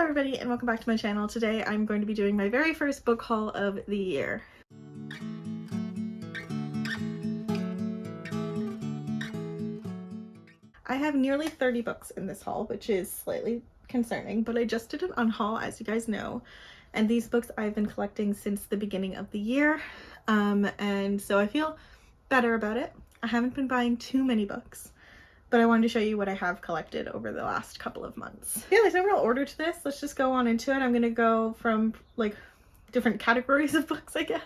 everybody and welcome back to my channel. Today I'm going to be doing my very first book haul of the year. I have nearly 30 books in this haul, which is slightly concerning, but I just did an unhaul, as you guys know, and these books I've been collecting since the beginning of the year, and so I feel better about it. I haven't been buying too many books, but I wanted to show you what I have collected over the last couple of months. Yeah, there's no real order to this. Let's just go on into it. I'm gonna go from like different categories of books, I guess,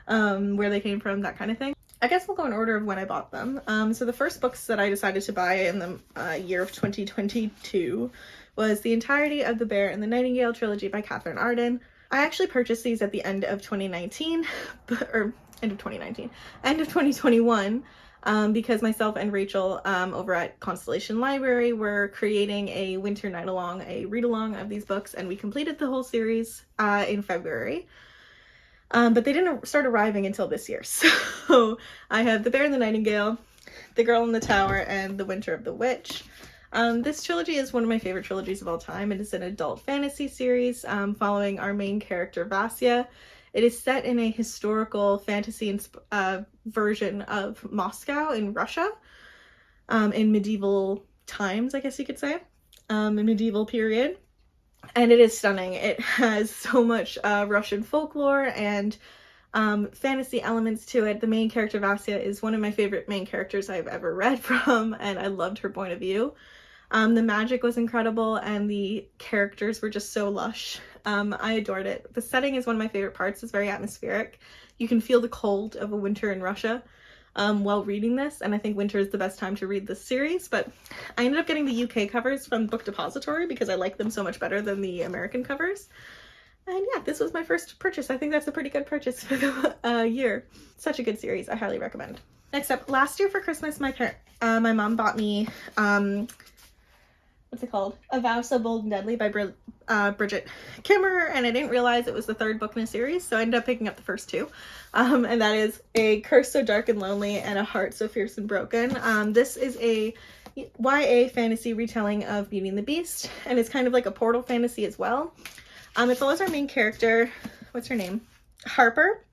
where they came from, that kind of thing. I guess we'll go in order of when I bought them. So the first books that I decided to buy in the year of 2022 was the entirety of the Bear and the Nightingale trilogy by Catherine Arden. I actually purchased these at the end of 2019, end of 2021. Because myself and Rachel over at Constellation Library were creating a winter night along, a read-along of these books, and we completed the whole series in February. But they didn't start arriving until this year. So I have The Bear and the Nightingale, The Girl in the Tower, and The Winter of the Witch. This trilogy is one of my favorite trilogies of all time. It is an adult fantasy series following our main character, Vasya. It is set in a historical fantasy version of Moscow in Russia, in medieval times, I guess you could say, in medieval period. And it is stunning. It has so much Russian folklore and fantasy elements to it. The main character, Vasya, is one of my favorite main characters I've ever read from, and I loved her point of view. The magic was incredible, and the characters were just so lush. I adored it. The setting is one of my favorite parts. It's very atmospheric. You can feel the cold of a winter in Russia while reading this, and I think winter is the best time to read this series, but I ended up getting the UK covers from Book Depository because I like them so much better than the American covers. And yeah, this was my first purchase. I think that's a pretty good purchase for the year. Such a good series. I highly recommend. Next up, last year for Christmas, my mom bought me what's it called? A Vows, So Bold and Deadly by Bridget Kimmer, and I didn't realize it was the third book in a series, so I ended up picking up the first two. And that is A Curse So Dark and Lonely and A Heart So Fierce and Broken. This is a YA fantasy retelling of Beauty and the Beast, and it's kind of like a portal fantasy as well. It follows our main character, what's her name? Harper.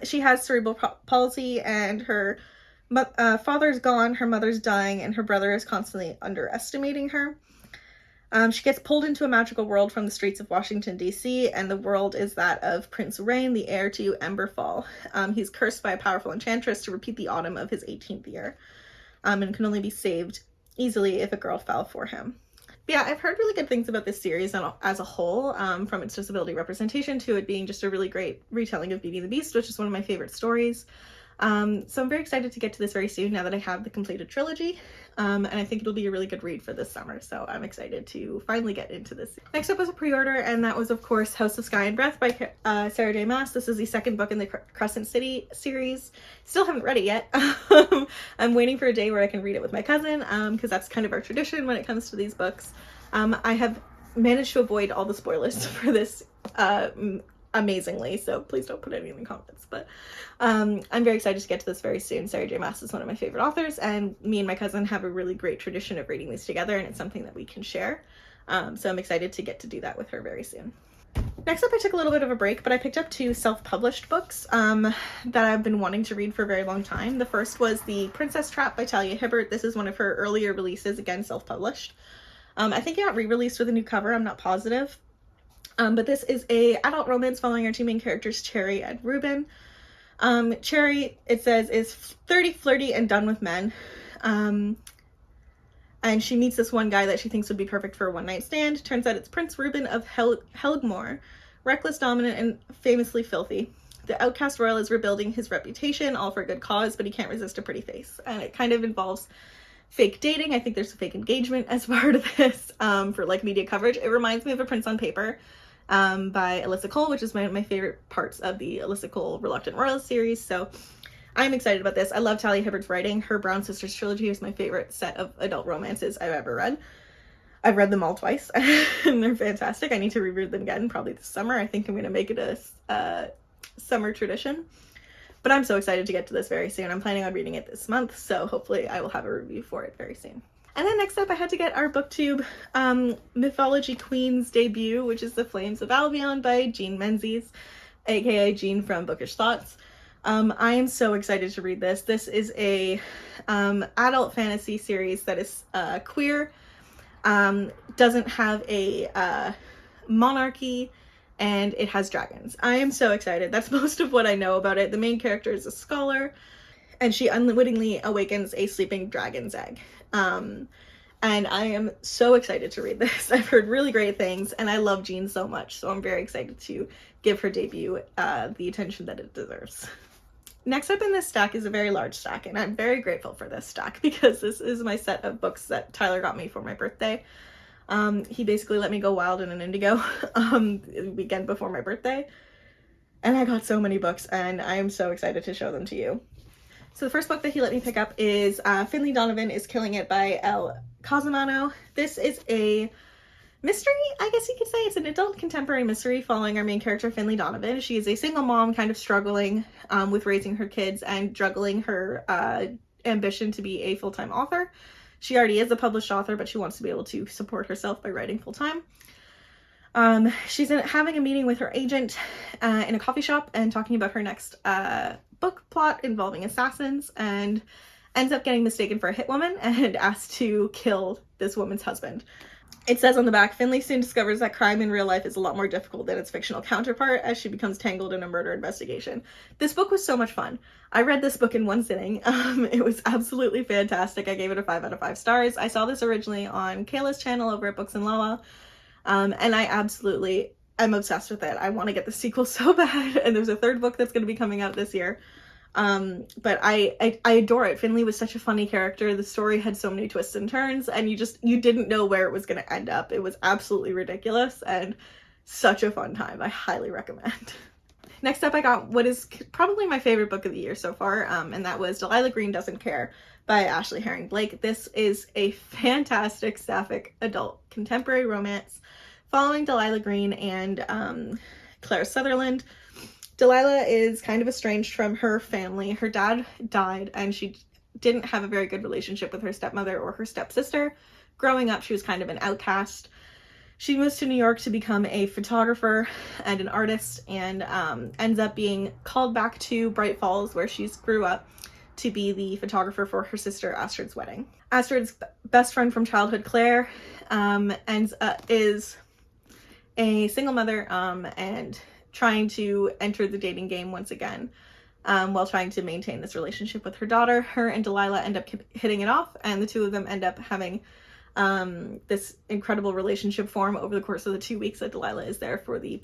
She has cerebral palsy, and her father's gone, her mother's dying, and her brother is constantly underestimating her. She gets pulled into a magical world from the streets of Washington, D.C., and the world is that of Prince Rain, the heir to Emberfall. He's cursed by a powerful enchantress to repeat the autumn of his 18th year, and can only be saved easily if a girl fell for him. But yeah, I've heard really good things about this series as a whole, from its disability representation to it being just a really great retelling of Beauty and the Beast, which is one of my favorite stories. So I'm very excited to get to this very soon now that I have the completed trilogy, and I think it'll be a really good read for this summer, so I'm excited to finally get into this. Next up was a pre-order, and that was of course House of Sky and Breath by Sarah J. Maas. This is the second book in the Crescent City series. Still haven't read it yet. I'm waiting for a day where I can read it with my cousin, because that's kind of our tradition when it comes to these books. I have managed to avoid all the spoilers for this amazingly, so please don't put any in the comments, but I'm very excited to get to this very soon. Sarah J. Maas is one of my favorite authors, and me and my cousin have a really great tradition of reading these together, and it's something that we can share, so I'm excited to get to do that with her very soon. Next up, I took a little bit of a break, but I picked up two self-published books that I've been wanting to read for a very long time. The first was The Princess Trap by Talia Hibbert. This is one of her earlier releases, again self-published. I think it got re-released with a new cover, I'm not positive. But this is a adult romance following our two main characters, Cherry and Ruben. Cherry, it says, is 30, flirty, and done with men. And she meets this one guy that she thinks would be perfect for a one-night stand. Turns out it's Prince Ruben of Helgmore, reckless, dominant, and famously filthy. The outcast royal is rebuilding his reputation, all for a good cause, but he can't resist a pretty face. And it kind of involves fake dating. I think there's a fake engagement as part of this, for like media coverage. It reminds me of A Prince on Paper by Alyssa Cole, which is one of my favorite parts of the Alyssa Cole Reluctant Royals series, so I'm excited about this. I love Talia Hibbert's writing. Her Brown Sisters trilogy is my favorite set of adult romances I've ever read. I've read them all twice, and they're fantastic. I need to reread them again, probably this summer. I think I'm going to make it a summer tradition. But I'm so excited to get to this very soon. I'm planning on reading it this month, so hopefully I will have a review for it very soon. And then next up I had to get our booktube mythology queens debut, which is The Flames of Albion by Jean Menzies, aka Jean from Bookish Thoughts. I am so excited to read this. This is a adult fantasy series that is queer, doesn't have a monarchy, and it has dragons. I am so excited. That's most of what I know about it. The main character is a scholar, and she unwittingly awakens a sleeping dragon's egg. And I am so excited to read this. I've heard really great things, and I love Jean so much, so I'm very excited to give her debut the attention that it deserves. Next up in this stack is a very large stack, and I'm very grateful for this stack because this is my set of books that Tyler got me for my birthday. He basically let me go wild in an Indigo the weekend before my birthday, and I got so many books, and I am so excited to show them to you. So the first book that he let me pick up is Finley Donovan is Killing It by Elle Cosimano. This is a mystery, I guess you could say. It's an adult contemporary mystery following our main character, Finley Donovan. She is a single mom, kind of struggling with raising her kids and juggling her ambition to be a full-time author. She already is a published author, but she wants to be able to support herself by writing full-time. She's having a meeting with her agent in a coffee shop and talking about her next book plot involving assassins, and ends up getting mistaken for a hitwoman and asked to kill this woman's husband. It says on the back, Finley soon discovers that crime in real life is a lot more difficult than its fictional counterpart as she becomes tangled in a murder investigation. This book was so much fun. I read this book in one sitting. It was absolutely fantastic. I gave it a 5 out of 5 stars. I saw this originally on Kayla's channel over at Books and Lala, and I'm obsessed with it. I want to get the sequel so bad, and there's a third book that's going to be coming out this year. But I adore it. Finley was such a funny character. The story had so many twists and turns, and you didn't know where it was going to end up. It was absolutely ridiculous and such a fun time. I highly recommend. Next up, I got what is probably my favorite book of the year so far, and that was Delilah Green Doesn't Care by Ashley Herring Blake. This is a fantastic sapphic adult contemporary romance following Delilah Green and Claire Sutherland. Delilah is kind of estranged from her family. Her dad died, and she didn't have a very good relationship with her stepmother or her stepsister. Growing up, she was kind of an outcast. She moves to New York to become a photographer and an artist, and ends up being called back to Bright Falls, where she grew up, to be the photographer for her sister Astrid's wedding. Astrid's best friend from childhood, Claire, is a single mother and trying to enter the dating game once again, while trying to maintain this relationship with her daughter. Her and Delilah end up hitting it off, and the two of them end up having this incredible relationship form over the course of the 2 weeks that Delilah is there for the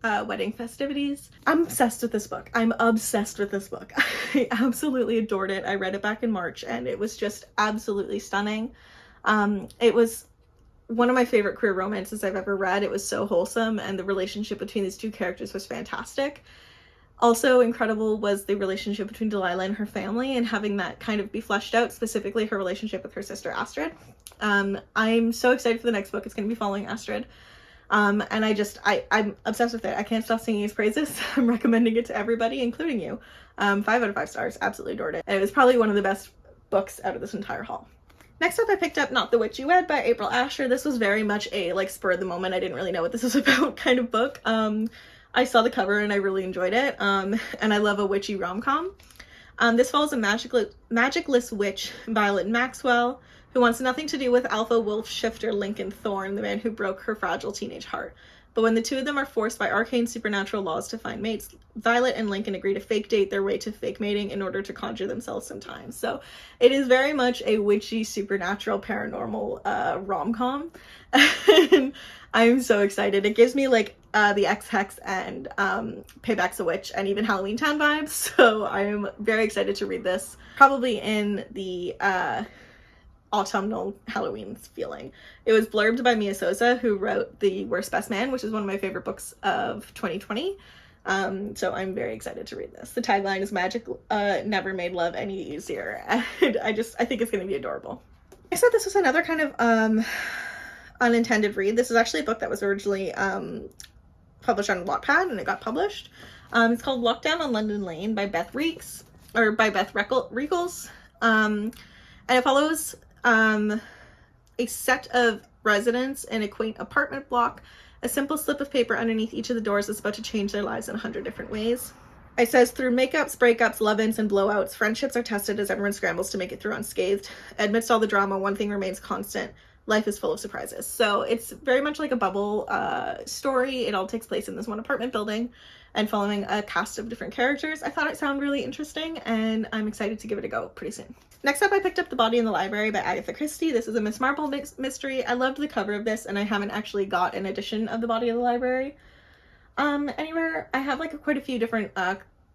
wedding festivities. I'm obsessed with this book. I'm obsessed with this book. I absolutely adored it. I read it back in March, and it was just absolutely stunning. It was one of my favorite queer romances I've ever read. It was so wholesome, and the relationship between these two characters was fantastic. Also incredible was the relationship between Delilah and her family, and having that kind of be fleshed out, specifically her relationship with her sister Astrid. I'm so excited for the next book. It's going to be following Astrid. And I'm obsessed with it. I can't stop singing its praises. I'm recommending it to everybody, including you. 5 out of 5 stars. Absolutely adored it. And it was probably one of the best books out of this entire haul. Next up, I picked up Not the Witch You Wed by April Asher. This was very much a spur of the moment, I didn't really know what this was about kind of book. I saw the cover and I really enjoyed it, and I love a witchy rom-com. This follows a magicless witch, Violet Maxwell, who wants nothing to do with alpha wolf shifter Lincoln Thorne, the man who broke her fragile teenage heart. But when the two of them are forced by arcane supernatural laws to find mates, Violet and Lincoln agree to fake date their way to fake mating in order to conjure themselves some time. So it is very much a witchy, supernatural, paranormal rom-com. And I'm so excited. It gives me the X-Hex and Payback's a Witch and even Halloween Town vibes. So I'm very excited to read this. Probably in the autumnal Halloween feeling. It was blurbed by Mia Sosa, who wrote The Worst Best Man, which is one of my favorite books of 2020. So I'm very excited to read this. The tagline is magic never made love any easier. And I think it's going to be adorable. I said this was another kind of unintended read. This is actually a book that was originally published on Wattpad, and it got published. It's called Lockdown on London Lane by Beth Reekles. And it follows a set of residents in a quaint apartment block. A simple slip of paper underneath each of the doors is about to change their lives in 100 different ways. It says, through makeups, breakups, love-ins, and blowouts, friendships are tested as everyone scrambles to make it through unscathed. Amidst all the drama, one thing remains constant. Life is full of surprises. So it's very much like a bubble story. It all takes place in this one apartment building and following a cast of different characters. I thought it sounded really interesting, and I'm excited to give it a go pretty soon. Next up, I picked up The Body in the Library by Agatha Christie. This is a Miss Marple mystery. I loved the cover of this, and I haven't actually got an edition of The Body in the Library anywhere. I have like quite a few different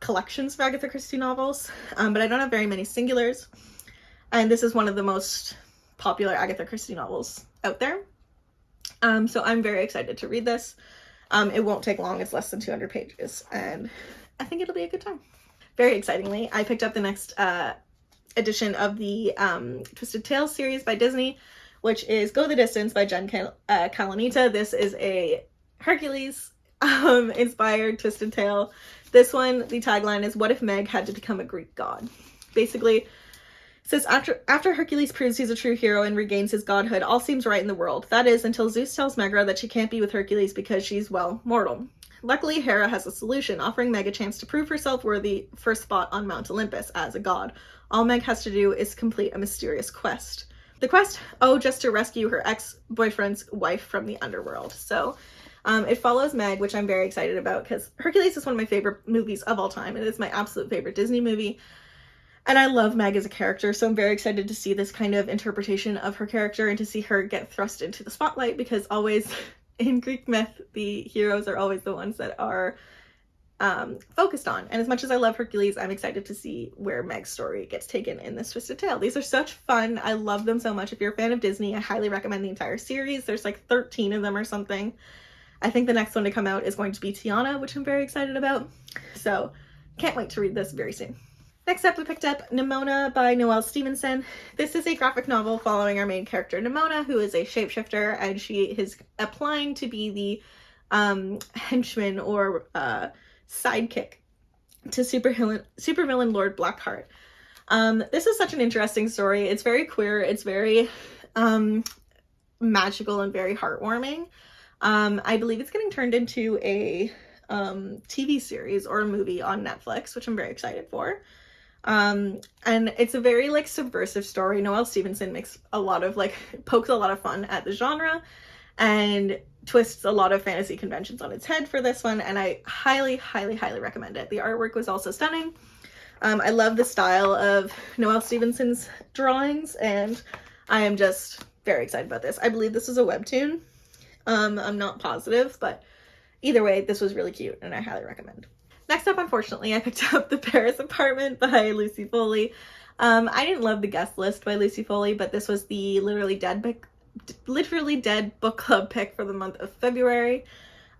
collections of Agatha Christie novels, but I don't have very many singulars, and this is one of the most popular Agatha Christie novels out there. So I'm very excited to read this. It won't take long. It's less than 200 pages, and I think it'll be a good time. Very excitingly, I picked up the next edition of the Twisted Tales series by Disney, which is Go the Distance by Jen Kalanita. This is a Hercules inspired Twisted Tale. This one, the tagline is, what if Meg had to become a Greek god? Basically, it says, after Hercules proves he's a true hero and regains his godhood, all seems right in the world. That is, until Zeus tells Megra that she can't be with Hercules because she's, well, mortal. Luckily, Hera has a solution, offering Meg a chance to prove herself worthy for a spot on Mount Olympus as a god. All Meg has to do is complete a mysterious quest. The quest? Oh, just to rescue her ex-boyfriend's wife from the underworld. So, it follows Meg, which I'm very excited about because Hercules is one of my favorite movies of all time. It is my absolute favorite Disney movie. And I love Meg as a character, so I'm very excited to see this kind of interpretation of her character and to see her get thrust into the spotlight, because always in Greek myth, the heroes are always the ones that are focused on. And as much as I love Hercules, I'm excited to see where Meg's story gets taken in this Twisted Tale. These are such fun. I love them so much. If you're a fan of Disney, I highly recommend the entire series. There's like 13 of them or something. I think the next one to come out is going to be Tiana, which I'm very excited about. So can't wait to read this very soon. Next up, we picked up Nimona by Noelle Stevenson. This is a graphic novel following our main character, Nimona, who is a shapeshifter, and she is applying to be the henchman or sidekick to supervillain Lord Blackheart. This is such an interesting story. It's very queer. It's very magical and very heartwarming. I believe it's getting turned into a TV series or a movie on Netflix, which I'm very excited for. And it's a very like subversive story. Noelle Stevenson makes a lot of pokes a lot of fun at the genre and twists a lot of fantasy conventions on its head for this one, and I highly recommend it. The artwork was also stunning. I love the style of Noelle Stevenson's drawings, and I am just very excited about this. I believe this is a webtoon. I'm not positive, but either way, this was really cute and I highly recommend. Next up, unfortunately, I picked up The Paris Apartment by Lucy Foley. I didn't love The Guest List by Lucy Foley, but this was the Literally Dead book club pick for the month of February.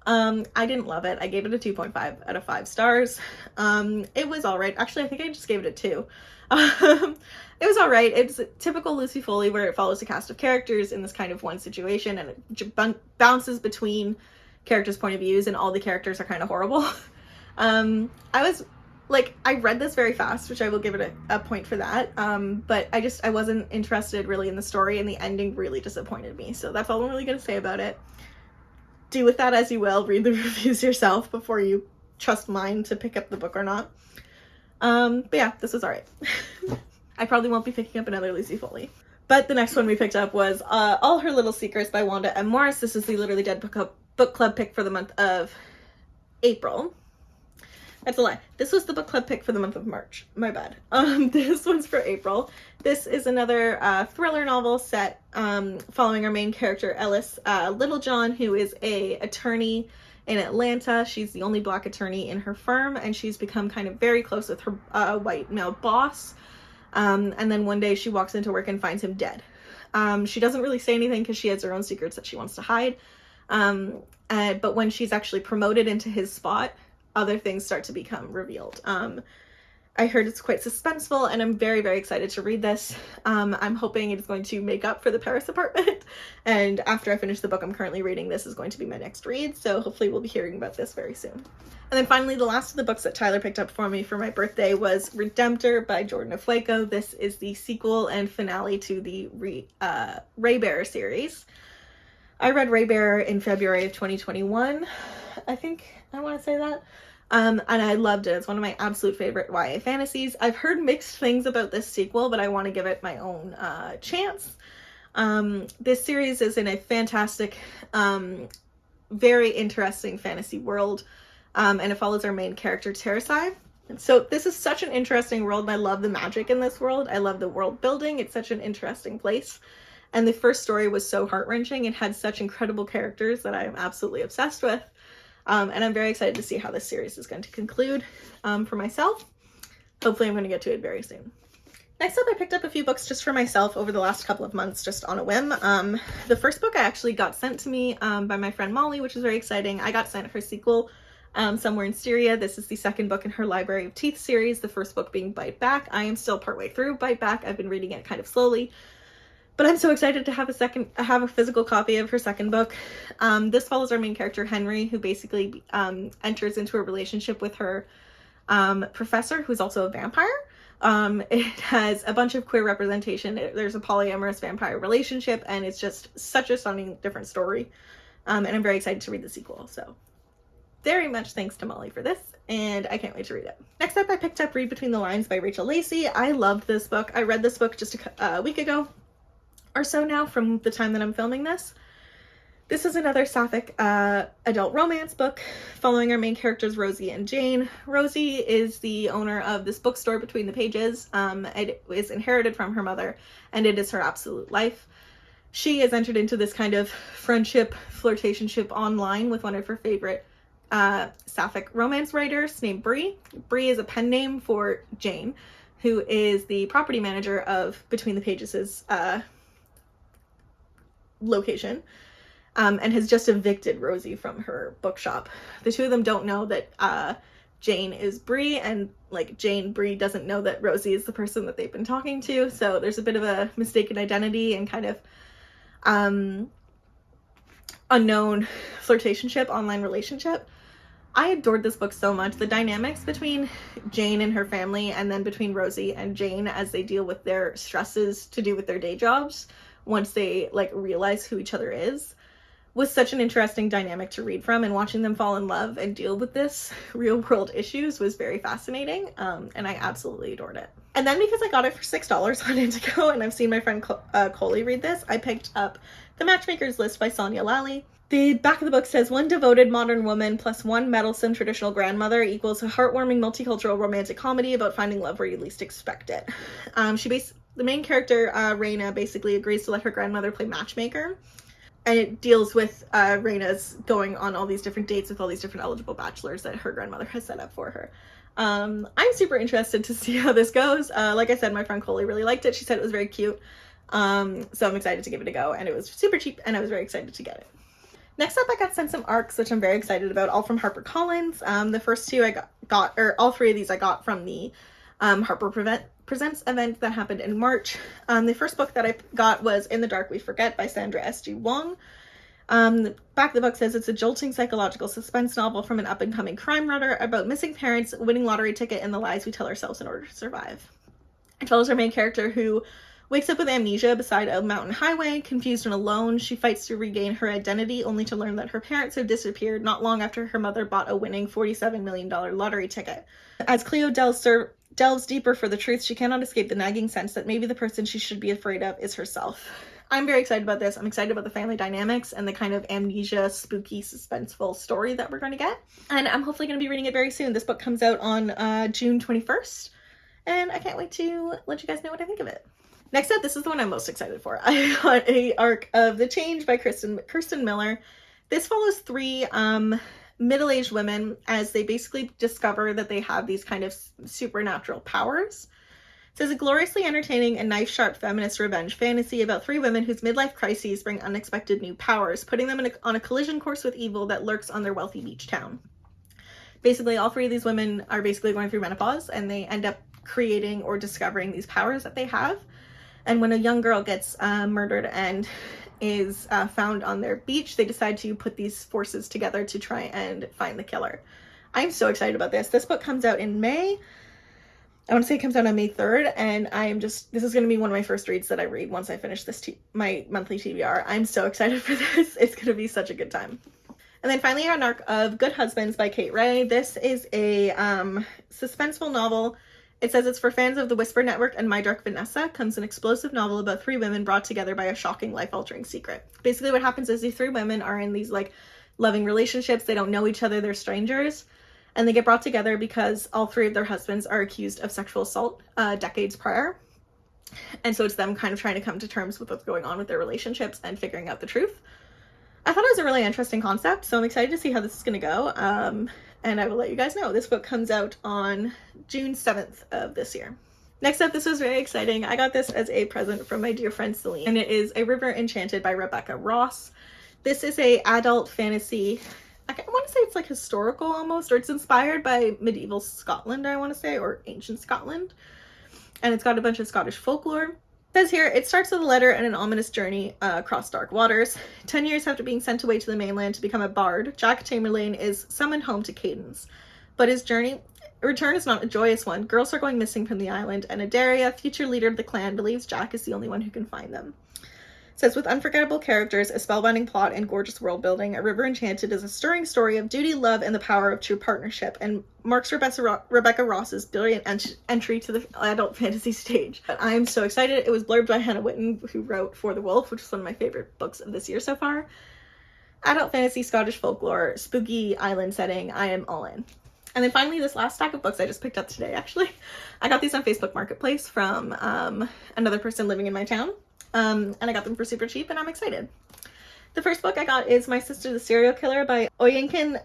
I didn't love it. I gave it a 2.5 out of 5 stars. It was alright. Actually, I think I just gave it a 2. It was alright. It's typical Lucy Foley where it follows a cast of characters in this kind of one situation, and it bounces between characters' point of views, and all the characters are kind of horrible. I read this very fast, which I will give it a point for that. But I wasn't interested really in the story, and the ending really disappointed me. So that's all I'm really going to say about it. Do with that as you will. Read the reviews yourself before you trust mine to pick up the book or not. But yeah, this was alright. I probably won't be picking up another Lucy Foley. But the next one we picked up was All Her Little Secrets by Wanda M. Morris. This is the Literally Dead book club pick for the month of April. That's a lie. This was the book club pick for the month of March. My bad. This one's for April. This is another thriller novel set following our main character, Ellis Littlejohn, who is a attorney in Atlanta. She's the only Black attorney in her firm, and she's become kind of very close with her white male boss. And then one day she walks into work and finds him dead. She doesn't really say anything because she has her own secrets that she wants to hide. But when she's actually promoted into his spot, other things start to become revealed. I heard it's quite suspenseful, and I'm very, very excited to read this. I'm hoping it is going to make up for the Paris apartment, and after I finish the book I'm currently reading, this is going to be my next read, so hopefully we'll be hearing about this very soon. And then finally, the last of the books that Tyler picked up for me for my birthday was Redemptor by Jordan Afueco. This is the sequel and finale to the Ray Bear series. I read Ray Bear in February of 2021, I think I want to say that. And I loved it. It's one of my absolute favorite YA fantasies. I've heard mixed things about this sequel, but I want to give it my own chance. This series is in a fantastic, very interesting fantasy world, and it follows our main character, Teresai. So this is such an interesting world, and I love the magic in this world. I love the world building. It's such an interesting place. And the first story was so heart-wrenching. It had such incredible characters that I am absolutely obsessed with. And I'm very excited to see how this series is going to conclude for myself. Hopefully I'm going to get to it very soon. Next up, I picked up a few books just for myself over the last couple of months, just on a whim. The first book I actually got sent to me by my friend Molly, which is very exciting. I got sent her sequel, Somewhere in Styria. This is the second book in her Library of Teeth series, the first book being Bite Back. I am still partway through Bite Back. I've been reading it kind of slowly. But I'm so excited to have a physical copy of her second book. This follows our main character, Henry, who basically enters into a relationship with her professor, who's also a vampire. It has a bunch of queer representation. There's a polyamorous vampire relationship, and it's just such a stunning, different story. And I'm very excited to read the sequel. So very much thanks to Molly for this, and I can't wait to read it. Next up, I picked up Read Between the Lines by Rachel Lacey. I loved this book. I read this book just a week ago or so now from the time that I'm filming this. This is another sapphic adult romance book following our main characters Rosie and Jane. Rosie is the owner of this bookstore Between the Pages. It is inherited from her mother, and it is her absolute life. She has entered into this kind of friendship, flirtationship online with one of her favorite sapphic romance writers named Bree. Bree is a pen name for Jane, who is the property manager of Between the Pages' location, and has just evicted Rosie from her bookshop. The two of them don't know that Jane is Bree, and Bree doesn't know that Rosie is the person that they've been talking to, so there's a bit of a mistaken identity and kind of unknown flirtationship, online relationship. I adored this book so much. The dynamics between Jane and her family, and then between Rosie and Jane as they deal with their stresses to do with their day jobs once they realize who each other is, was such an interesting dynamic to read from, and watching them fall in love and deal with this real world issues was very fascinating, and I absolutely adored it. And then because I got it for $6 on Indigo, and I've seen my friend Coley read this, I picked up The Matchmakers List by Sonia Lally. The back of the book says, one devoted modern woman plus one meddlesome traditional grandmother equals a heartwarming multicultural romantic comedy about finding love where you least expect it. The main character, Raina, basically agrees to let her grandmother play matchmaker, and it deals with Raina's going on all these different dates with all these different eligible bachelors that her grandmother has set up for her. I'm super interested to see how this goes. Like I said, my friend Coley really liked it. She said it was very cute, so I'm excited to give it a go, and it was super cheap, and I was very excited to get it. Next up, I got sent some ARCs, which I'm very excited about, all from HarperCollins. The first two all three of these I got from the Harper Presents event that happened in March. The first book that I got was In the Dark We Forget by Sandra S.G. Wong. The back of the book says it's a jolting psychological suspense novel from an up-and-coming crime writer about missing parents, winning lottery ticket, and the lies we tell ourselves in order to survive. It follows our main character who wakes up with amnesia beside a mountain highway, confused and alone. She fights to regain her identity, only to learn that her parents have disappeared not long after her mother bought a winning $47 million lottery ticket. As Cleo delves deeper for the truth, she cannot escape the nagging sense that maybe the person she should be afraid of is herself. I'm very excited about this. I'm excited about the family dynamics and the kind of amnesia, spooky, suspenseful story that we're going to get. And I'm hopefully going to be reading it very soon. This book comes out on June 21st, and I can't wait to let you guys know what I think of it. Next up, this is the one I'm most excited for. I got a arc of The Change by Kirsten Miller. This follows three middle-aged women as they basically discover that they have these kind of supernatural powers. It says a gloriously entertaining and knife-sharp feminist revenge fantasy about three women whose midlife crises bring unexpected new powers, putting them on a collision course with evil that lurks on their wealthy beach town. Basically, all three of these women are basically going through menopause, and they end up creating or discovering these powers that they have. And when a young girl gets murdered and is found on their beach, they decide to put these forces together to try and find the killer. I'm so excited about this. This book comes out in May. I want to say it comes out on May 3rd, and this is going to be one of my first reads that I read once I finish this my monthly TBR. I'm so excited for this. It's going to be such a good time. And then finally, an arc of Good Husbands by Kate Ray. This is a suspenseful novel. It says it's for fans of the Whisper Network and My Dark Vanessa. Comes an explosive novel about three women brought together by a shocking, life-altering secret. Basically what happens is these three women are in these like loving relationships. They don't know each other. They're strangers. And they get brought together because all three of their husbands are accused of sexual assault decades prior. And so it's them kind of trying to come to terms with what's going on with their relationships and figuring out the truth. I thought it was a really interesting concept, so I'm excited to see how this is going to go, and I will let you guys know. This book comes out on June 7th of this year. Next up, this was very exciting. I got this as a present from my dear friend Celine, and it is A River Enchanted by Rebecca Ross. This is a adult fantasy. I want to say it's like historical almost, or it's inspired by medieval Scotland, I want to say, or ancient Scotland, and it's got a bunch of Scottish folklore. It says here, it starts with a letter and an ominous journey across dark waters. 10 years after being sent away to the mainland to become a bard, Jack Tamerlane is summoned home to Cadence. But his return is not a joyous one. Girls are going missing from the island, and Adaria, future leader of the clan, believes Jack is the only one who can find them. It says, with unforgettable characters, a spellbinding plot, and gorgeous world building, A River Enchanted is a stirring story of duty, love, and the power of true partnership, and marks Rebecca Ross's brilliant entry to the adult fantasy stage. But I am so excited. It was blurbed by Hannah Witten, who wrote For the Wolf, which is one of my favorite books of this year so far. Adult fantasy, Scottish folklore, spooky island setting, I am all in. And then finally, this last stack of books I just picked up today, actually. I got these on Facebook Marketplace from another person living in my town. And I got them for super cheap, and I'm excited. The first book I got is My Sister the Serial Killer by Oyinkan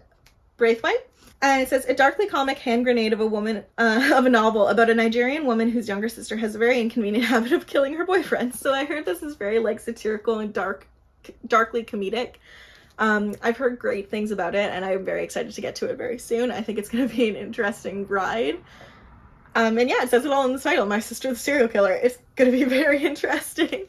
Braithwaite. And it says, a darkly comic hand grenade of a novel about a Nigerian woman whose younger sister has a very inconvenient habit of killing her boyfriend. So I heard this is very like satirical and darkly comedic. I've heard great things about it, and I'm very excited to get to it very soon. I think it's going to be an interesting ride. And yeah, it says it all in the title, My Sister the Serial Killer. It's going to be very interesting.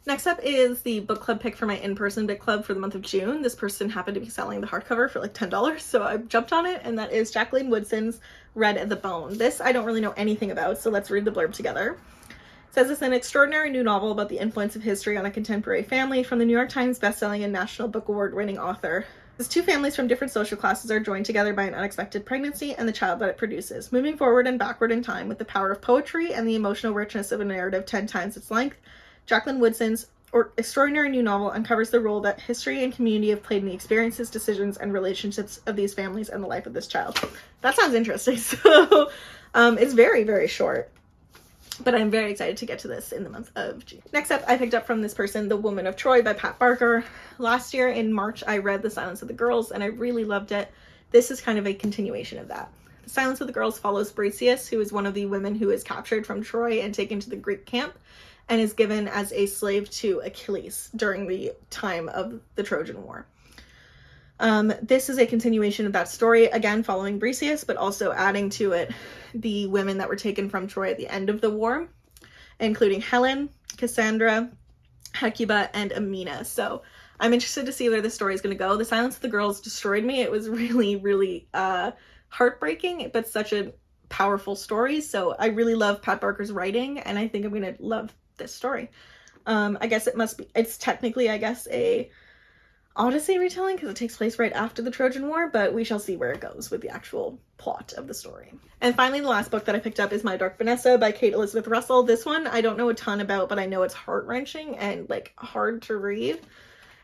Next up is the book club pick for my in-person book club for the month of June. This person happened to be selling the hardcover for like $10, so I jumped on it, and that is Jacqueline Woodson's Red at the Bone. This I don't really know anything about, so let's read the blurb together. It says it's an extraordinary new novel about the influence of history on a contemporary family from the New York Times bestselling and National Book Award-winning author. As two families from different social classes are joined together by an unexpected pregnancy and the child that it produces, moving forward and backward in time with the power of poetry and the emotional richness of a narrative 10 times its length, Jacqueline Woodson's extraordinary new novel uncovers the role that history and community have played in the experiences, decisions, and relationships of these families and the life of this child. That sounds interesting. So it's very, very short, but I'm very excited to get to this in the month of June. Next up, I picked up from this person, The Woman of Troy by Pat Barker. Last year in March, I read The Silence of the Girls, and I really loved it. This is kind of a continuation of that. The Silence of the Girls follows Briseis, who is one of the women who is captured from Troy and taken to the Greek camp, and is given as a slave to Achilles during the time of the Trojan War. This is a continuation of that story, again following Briseis, but also adding to it the women that were taken from Troy at the end of the war, including Helen, Cassandra, Hecuba, and Amina. So I'm interested to see where this story is going to go. The Silence of the Girls destroyed me. It was really, really heartbreaking, but such a powerful story. So I really love Pat Barker's writing, and I think I'm going to love this story. I guess it's technically, I guess, a Odyssey retelling because it takes place right after the Trojan War, but we shall see where it goes with the actual plot of the story. And finally, the last book that I picked up is My Dark Vanessa by Kate Elizabeth Russell. This one I don't know a ton about, but I know it's heart-wrenching and like hard to read.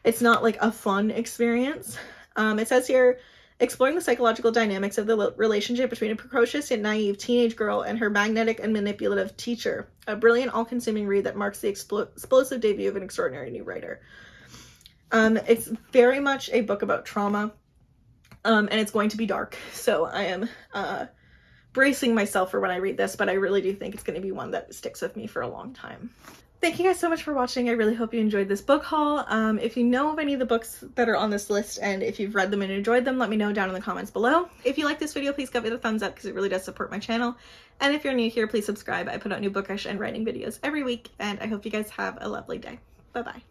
It's not like a fun experience. It says here, exploring the psychological dynamics of the relationship between a precocious yet naive teenage girl and her magnetic and manipulative teacher. A brilliant, all-consuming read that marks the explosive debut of an extraordinary new writer. It's very much a book about trauma, and it's going to be dark, so I am bracing myself for when I read this, but I really do think it's going to be one that sticks with me for a long time. Thank you guys so much for watching. I really hope you enjoyed this book haul. If you know of any of the books that are on this list and if you've read them and enjoyed them, let me know down in the comments below. If you like this video, please give it a thumbs up because it really does support my channel. And if you're new here, please subscribe. I put out new bookish and writing videos every week, and I hope you guys have a lovely day. Bye-bye.